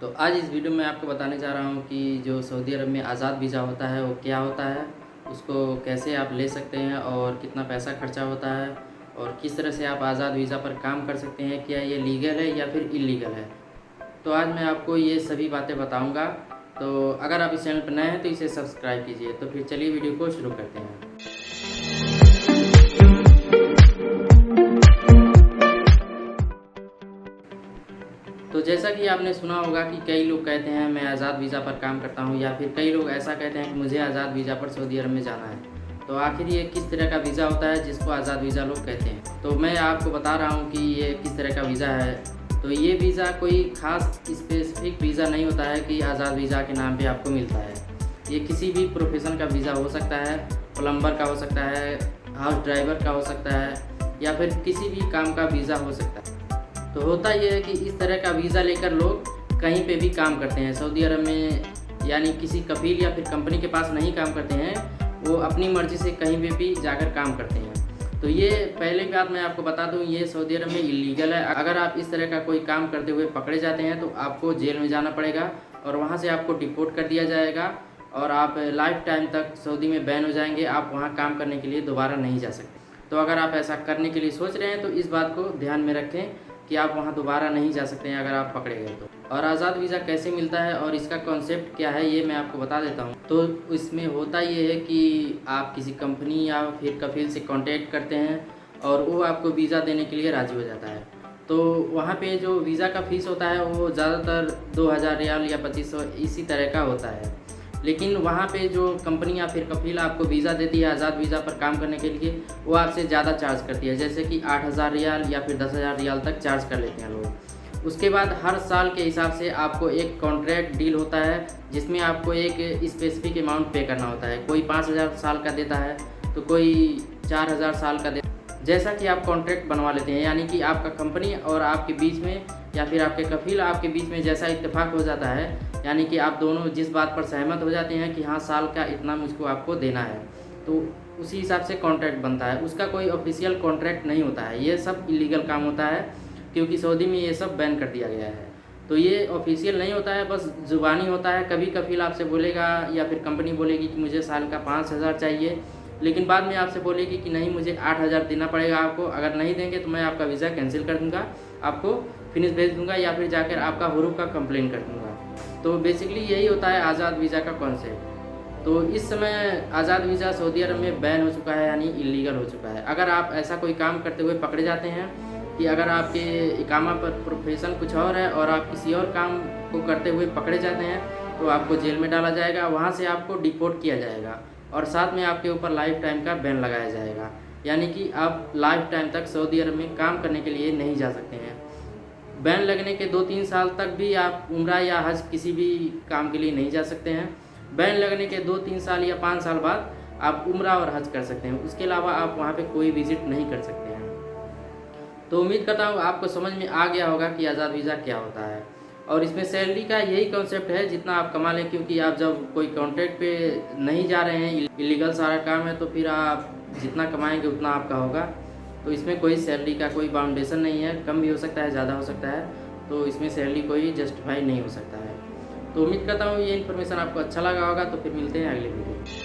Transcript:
तो आज इस वीडियो में आपको बताने जा रहा हूँ कि जो सऊदी अरब में आज़ाद वीज़ा होता है वो क्या होता है, उसको कैसे आप ले सकते हैं और कितना पैसा खर्चा होता है और किस तरह से आप आज़ाद वीज़ा पर काम कर सकते हैं, क्या ये लीगल है या फिर इलीगल है। तो आज मैं आपको ये सभी बातें बताऊँगा। तो अगर आप इस चैनल पर नए हैं तो इसे सब्सक्राइब कीजिए। तो फिर चलिए वीडियो को शुरू करते हैं। तो जैसा कि आपने सुना होगा कि कई लोग कहते हैं मैं आज़ाद वीज़ा पर काम करता हूं, या फिर कई लोग ऐसा कहते हैं कि मुझे आज़ाद वीज़ा पर सऊदी अरब में जाना है। तो आखिर ये किस तरह का वीज़ा होता है जिसको आज़ाद वीज़ा लोग कहते हैं। तो मैं आपको बता रहा हूं कि ये किस तरह का वीज़ा है। तो ये वीज़ा कोई ख़ास स्पेसिफिक वीज़ा नहीं होता है कि आज़ाद वीज़ा के नाम पर आपको मिलता है। ये किसी भी प्रोफेशन का वीज़ा हो सकता है, प्लम्बर का हो सकता है, हाउस ड्राइवर का हो सकता है, या फिर किसी भी काम का वीज़ा हो सकता है। तो होता यह है कि इस तरह का वीज़ा लेकर लोग कहीं पे भी काम करते हैं सऊदी अरब में, यानी किसी कफील या फिर कंपनी के पास नहीं काम करते हैं, वो अपनी मर्ज़ी से कहीं पे भी जाकर काम करते हैं। तो ये पहले बात मैं आपको बता दूं, ये सऊदी अरब में इलीगल है। अगर आप इस तरह का कोई काम करते हुए पकड़े जाते हैं तो आपको जेल में जाना पड़ेगा और वहाँ से आपको डिपोर्ट कर दिया जाएगा और आप लाइफ टाइम तक सऊदी में बैन हो जाएंगे। आप वहाँ काम करने के लिए दोबारा नहीं जा सकते। तो अगर आप ऐसा करने के लिए सोच रहे हैं तो इस बात को ध्यान में रखें कि आप वहाँ दोबारा नहीं जा सकते हैं अगर आप पकड़े गए तो। और आज़ाद वीज़ा कैसे मिलता है और इसका कॉन्सेप्ट क्या है ये मैं आपको बता देता हूँ। तो इसमें होता ये है कि आप किसी कंपनी या फिर कफील से कांटेक्ट करते हैं और वो आपको वीज़ा देने के लिए राज़ी हो जाता है। तो वहाँ पे जो वीज़ा का फ़ीस होता है वो ज़्यादातर 2000 रियाल या 2500 इसी तरह का होता है। लेकिन वहाँ पे जो कंपनी या फिर कफील आपको वीज़ा देती है आज़ाद वीज़ा पर काम करने के लिए, वो आपसे ज़्यादा चार्ज करती है, जैसे कि 8000 रियाल या फिर 10,000 रियाल तक चार्ज कर लेते हैं लोग। उसके बाद हर साल के हिसाब से आपको एक कॉन्ट्रैक्ट डील होता है जिसमें आपको एक स्पेसिफिक अमाउंट पे करना होता है। कोई 5000 साल का देता है तो कोई 4000 साल का देता है। जैसा कि आप कॉन्ट्रैक्ट बनवा लेते हैं, यानी कि आपका कंपनी और आपके बीच में या फिर आपके कफील आपके बीच में जैसा इत्तेफाक हो जाता है, यानी कि आप दोनों जिस बात पर सहमत हो जाते हैं कि हाँ साल का इतना मुझको आपको देना है, तो उसी हिसाब से कॉन्ट्रैक्ट बनता है। उसका कोई ऑफिशियल कॉन्ट्रैक्ट नहीं होता है। ये सब इलीगल काम होता है क्योंकि सऊदी में ये सब बैन कर दिया गया है। तो ये ऑफिशियल नहीं होता है, बस ज़ुबानी होता है। कभी कफील आपसे बोलेगा या फिर कंपनी बोलेगी कि मुझे साल का 5000 चाहिए, लेकिन बाद में आपसे बोलेगी कि नहीं मुझे 8000 देना पड़ेगा आपको। अगर नहीं देंगे तो मैं आपका वीज़ा कैंसिल कर दूँगा, आपको फिनिश भेज दूँगा या फिर जाकर आपका हुरूफ का कंप्लेन कर दूँगा। तो बेसिकली यही होता है आज़ाद वीज़ा का कॉन्सेप्ट। तो इस समय आज़ाद वीज़ा सऊदी अरब में बैन हो चुका है, यानी इलीगल हो चुका है। अगर आप ऐसा कोई काम करते हुए पकड़े जाते हैं कि अगर आपके इकामा पर प्रोफेशन कुछ और है और आप किसी और काम को करते हुए पकड़े जाते हैं तो आपको जेल में डाला जाएगा, वहाँ से आपको डिपोर्ट किया जाएगा और साथ में आपके ऊपर लाइफ टाइम का बैन लगाया जाएगा, यानी कि आप लाइफ टाइम तक सऊदी अरब में काम करने के लिए नहीं जा सकते हैं। बैन लगने के 2-3 साल तक भी आप उम्रा या हज किसी भी काम के लिए नहीं जा सकते हैं। बैन लगने के 2-3 साल या 5 साल बाद आप उम्रा और हज कर सकते हैं। उसके अलावा आप वहाँ पे कोई विज़िट नहीं कर सकते हैं। तो उम्मीद करता हूँ आपको समझ में आ गया होगा कि आज़ाद वीज़ा क्या होता है। और इसमें सैलरी का यही कॉन्सेप्ट है, जितना आप कमा लें, क्योंकि आप जब कोई कॉन्ट्रैक्ट पे नहीं जा रहे हैं, इलीगल सारा काम है, तो फिर आप जितना कमाएंगे उतना आपका होगा। तो इसमें कोई सैलरी का कोई बाउंडेशन नहीं है, कम भी हो सकता है, ज़्यादा हो सकता है। तो इसमें सैलरी कोई जस्टिफाई नहीं हो सकता है। तो उम्मीद करता हूँ ये इन्फॉर्मेशन आपको अच्छा लगा होगा। तो फिर मिलते हैं अगले वीडियो।